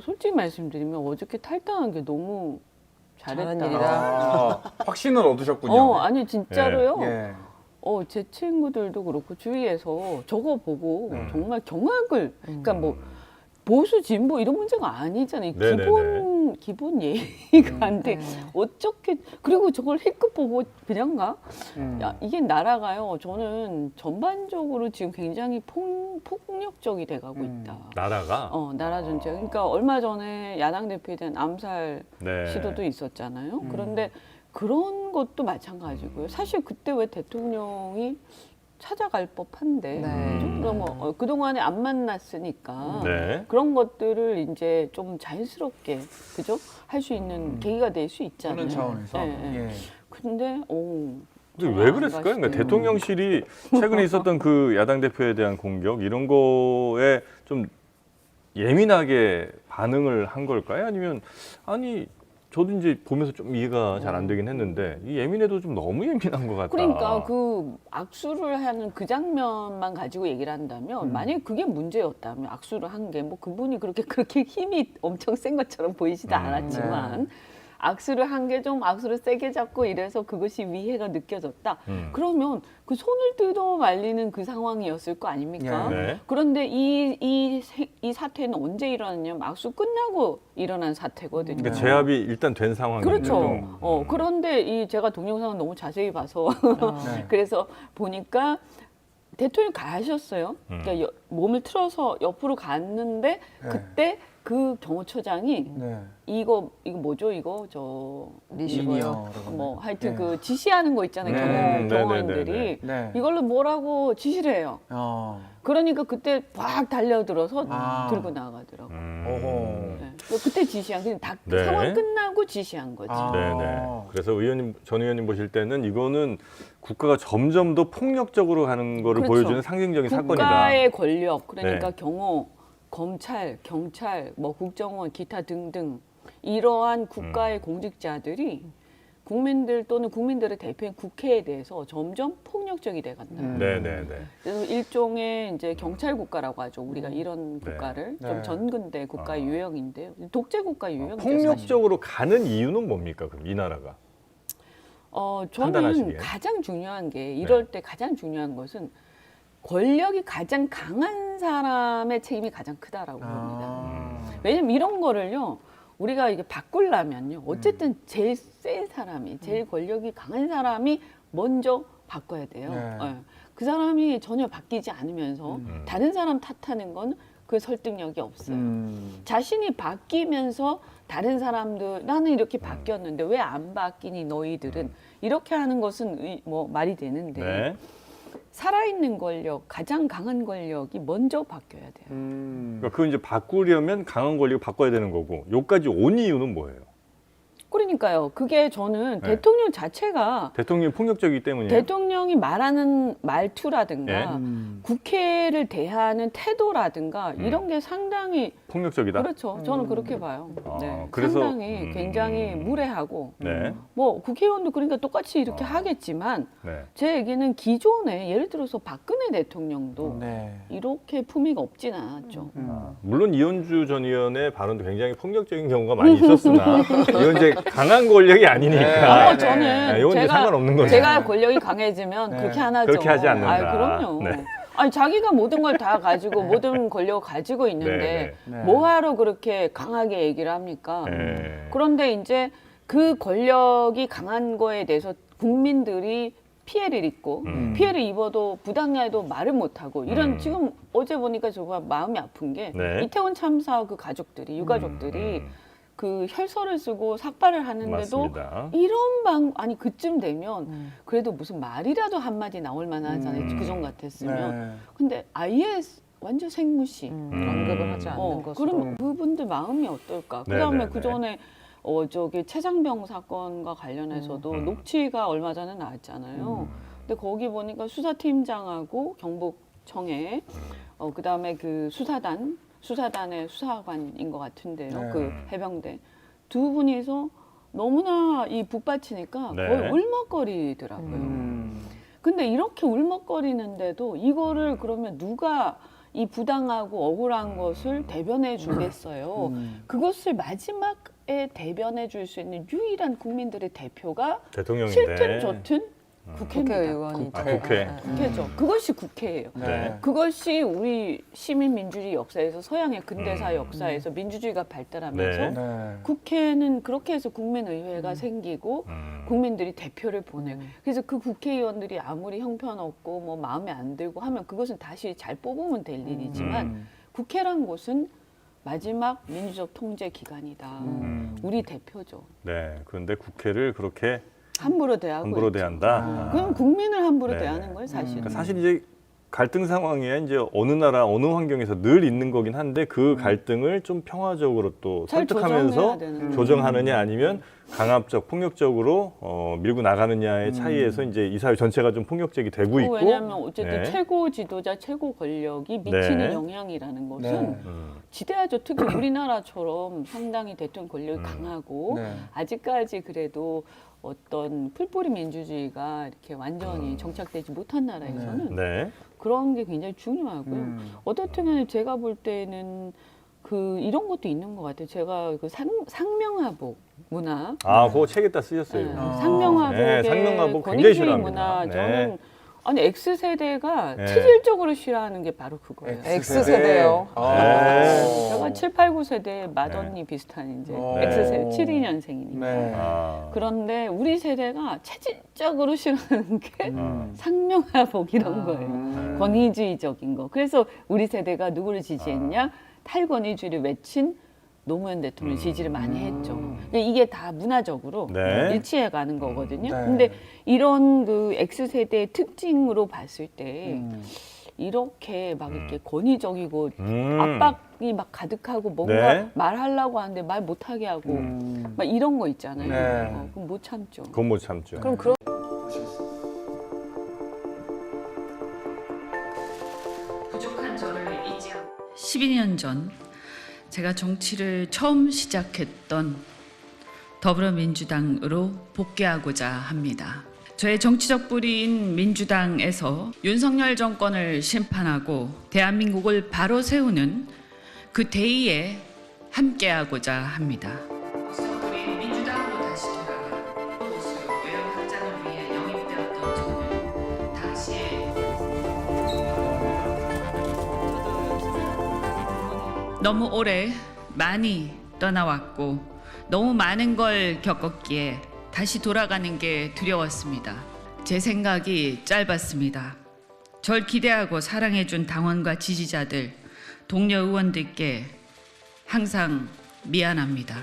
솔직히 말씀드리면 어저께 탈당한 게 너무 잘한 잘했다. 일이다. 확신을 얻으셨군요. 아니 진짜로요. 예. 제 친구들도 그렇고 주위에서 저거 보고 네. 정말 경악을. 그러니까 뭐 보수 진보 이런 문제가 아니잖아요. 네네네. 기본 예의가 안 돼. 네. 어떻게 그리고 저걸 힐끗 보고 그냥 가? 음. 야, 이게 나라가요. 저는 전반적으로 지금 굉장히 폭력적이 돼가고 있다. 나라가 나라 전체. 그러니까 얼마 전에 야당 대표에 대한 암살 네. 시도도 있었잖아요. 그런데 그런 것도 마찬가지고요. 사실 그때 왜 대통령이 찾아갈 법한데 네. 좀 너무 그동안에 안 만났으니까 네. 그런 것들을 이제 좀 자연스럽게 그죠? 할 수 있는 계기가 될 수 있잖아요. 그런 차원에서. 예, 예. 예. 근데 근데 왜 그랬을까요? 그러니까 대통령실이 최근에 있었던 그 야당 대표에 대한 공격 이런 거에 좀 예민하게 반응을 한 걸까요? 아니면 아니 저도 이제 보면서 좀 이해가 잘 안 되긴 했는데 이 예민해도 좀 너무 예민한 것 같다. 그러니까 그 악수를 하는 그 장면만 가지고 얘기를 한다면 만약에 그게 문제였다면 악수를 한 게 뭐 그분이 그렇게 힘이 엄청 센 것처럼 보이지도 않았지만 악수를 한 게 좀 악수를 세게 잡고 이래서 그것이 위해가 느껴졌다. 그러면 그 손을 뜯어 말리는 그 상황이었을 거 아닙니까? 네. 그런데 이 사태는 언제 일어났냐면 악수 끝나고 일어난 사태거든요. 그러니까 제압이 일단 된 상황인데도 그렇죠. 그런데 제가 동영상을 너무 자세히 봐서 네. 그래서 보니까 대통령 가셨어요. 그러니까 몸을 틀어서 옆으로 갔는데 그때 그 경호처장이 네. 이거 뭐죠? 이거 저 리시버요. 뭐 하여튼 네. 그 지시하는 거 있잖아요. 네. 경호원들이 네. 이걸로 뭐라고 지시를 해요. 그러니까 그때 막 달려들어서 들고 나가더라고. 오호. 네. 그때 지시한 그냥 다 네. 상황 끝나고 지시한 거지. 네네. 그래서 전 의원님 보실 때는 이거는 국가가 점점 더 폭력적으로 가는 거를 그렇죠. 보여주는 상징적인 사건이다. 국가의 권력, 그러니까 네. 경호, 검찰, 경찰, 뭐 국정원, 기타 등등 이러한 국가의 공직자들이 국민들 또는 국민들의 대표인 국회에 대해서 점점 폭력적이 돼간다. 네네네. 그래서 일종의 이제 경찰 국가라고 하죠. 우리가 이런 네. 국가를 네. 좀 전근대 국가의 유형인데요. 독재 국가 유형이죠. 사실. 폭력적으로 가는 이유는 뭡니까? 그럼 이 나라가? 저는 판단하시기에. 가장 중요한 게 이럴 때 가장 중요한 것은 권력이 가장 강한 사람의 책임이 가장 크다라고 봅니다. 왜냐면 이런 거를요, 우리가 이게 바꾸려면요, 어쨌든 제일 센 사람이, 제일 권력이 강한 사람이 먼저 바꿔야 돼요. 네. 예. 그 사람이 전혀 바뀌지 않으면서 다른 사람 탓하는 건 그 설득력이 없어요. 자신이 바뀌면서 다른 사람들 나는 이렇게 바뀌었는데 왜 안 바뀌니 너희들은 이렇게 하는 것은 뭐 말이 되는데 네. 살아있는 권력, 가장 강한 권력이 먼저 바뀌어야 돼요. 그러니까 그거 이제 바꾸려면 강한 권력을 바꿔야 되는 거고 여기까지 온 이유는 뭐예요? 그러니까요. 그게 저는 네. 대통령 자체가 대통령이 폭력적이기 때문이에요. 대통령이 말하는 말투라든가 네. 국회를 대하는 태도라든가 이런 게 상당히 폭력적이다. 그렇죠. 저는 그렇게 봐요. 네. 그래서 상당히 굉장히 무례하고 네. 뭐 국회의원도 그러니까 똑같이 이렇게 하겠지만 네. 제 얘기는 기존에 예를 들어서 박근혜 대통령도 네. 이렇게 품위가 없진 않았죠. 물론 이현주 전 의원의 발언도 굉장히 폭력적인 경우가 많이 있었으나 이건 이제 강한 권력이 아니니까. 네. 저는 이건 이제 상관없는 거죠. 제가 권력이 강해지면 네. 그렇게 안 하죠. 그렇게 하지 않는다. 아이, 그럼요. 네. 아니 자기가 모든 걸 다 가지고 모든 권력을 가지고 있는데 네. 뭐하러 그렇게 강하게 얘기를 합니까? 네. 그런데 이제 그 권력이 강한 거에 대해서 국민들이 피해를 입고 피해를 입어도 부당해도 말을 못하고 이런 지금 어제 보니까 정말 마음이 아픈 게 네. 이태원 참사 그 가족들이 유가족들이 그 혈서를 쓰고 삭발을 하는데도 맞습니다. 이런 아니 그쯤 되면 그래도 무슨 말이라도 한마디 나올 만하잖아요. 그전 같았으면. 근데 아예 완전 생무시. 언급을 하지 않는 것으로. 그럼 그분들 마음이 어떨까? 네, 그다음에 네, 네. 그 전에 저기 최장병 사건과 관련해서도 녹취가 얼마 전에 나왔잖아요. 근데 거기 보니까 수사팀장하고 경북청에 그다음에 그 수사단의 수사관인 것 같은데요. 네. 그 해병대 두 분이서 너무나 이 북받치니까 네. 거의 울먹거리더라고요. 근데 이렇게 울먹거리는데도 이거를 그러면 누가 이 부당하고 억울한 것을 대변해 주겠어요. 그것을 마지막에 대변해 줄 수 있는 유일한 국민들의 대표가 대통령인데. 싫든 좋든 국회입니다. 국회의원이 국회. 국회죠. 그것이 국회예요. 네. 그것이 우리 시민 민주주의 역사에서 서양의 근대사 역사에서 민주주의가 발달하면서 네. 네. 국회는 그렇게 해서 국민의회가 생기고 국민들이 대표를 보내요. 그래서 그 국회의원들이 아무리 형편없고 뭐 마음에 안 들고 하면 그것은 다시 잘 뽑으면 될 일이지만 국회란 곳은 마지막 민주적 통제 기관이다. 우리 대표죠. 네. 그런데 국회를 그렇게 함부로 대하고 함부로 있죠. 대한다. 그럼 국민을 함부로 네. 대하는 거예요, 사실은. 그러니까 사실 이제 갈등 상황에 이제 어느 나라 어느 환경에서 늘 있는 거긴 한데 그 갈등을 좀 평화적으로 또 잘 설득하면서 조정해야 되는 조정하느냐 아니면 강압적 폭력적으로 밀고 나가느냐의 차이에서 이제 이 사회 전체가 좀 폭력적이 되고 있고 왜냐하면 어쨌든 네. 최고 지도자, 최고 권력이 미치는 네. 영향이라는 것은 네. 지대하죠. 특히 우리나라처럼 상당히 대통령 권력이 강하고 네. 아직까지 그래도 어떤 풀뿌리 민주주의가 이렇게 완전히 정착되지 못한 나라에서는 네. 그런 게 굉장히 중요하고요. 어떻든 간에 제가 볼 때는 그 이런 것도 있는 것 같아요. 제가 그 상명하복 문화, 아, 그거 책에다 쓰셨어요. 네, 이거. 상명하복의 네, 상명하복 굉장히 권위주의 싫어합니다. 문화, 네. 저는 아니 X세대가 네. 체질적으로 싫어하는 게 바로 그거예요. X세대요. 네. 제가 7, 8, 9세대 맏언니 비슷한 이제 네. X세대 72년생이니까. 네. 아. 그런데 우리 세대가 체질적으로 싫어하는 게 상명하복 이런 거예요. 권위주의적인 거. 그래서 우리 세대가 누구를 지지했냐? 탈권위주의를 외친 노무현 대통령 지지를 많이 했죠. 근데 이게 다 문화적으로 네. 일치해 가는 거거든요. 네. 근데 이런 그 X세대의 특징으로 봤을 때 이렇게 막 이렇게 권위적이고 압박이 막 가득하고 뭔가 네. 말하려고 하는데 말 못하게 하고 막 이런 거 있잖아요. 네. 그럼 못 참죠. 그건 못 참죠. 그럼 그런 부족한 저를 잊지 않고 12년 전 제가 정치를 처음 시작했던 더불어민주당으로 복귀하고자 합니다. 저의 정치적 뿌리인 민주당에서 윤석열 정권을 심판하고 대한민국을 바로 세우는 그 대의에 함께하고자 합니다. 우리 민주당으로 다시 돌아가 보수 외형 확장을 위해 영입되었던 저는 다시 너무 오래 많이 떠나왔고 너무 많은 걸 겪었기에 다시 돌아가는 게 두려웠습니다. 제 생각이 짧았습니다. 절 기대하고 사랑해준 당원과 지지자들, 동료 의원들께 항상 미안합니다.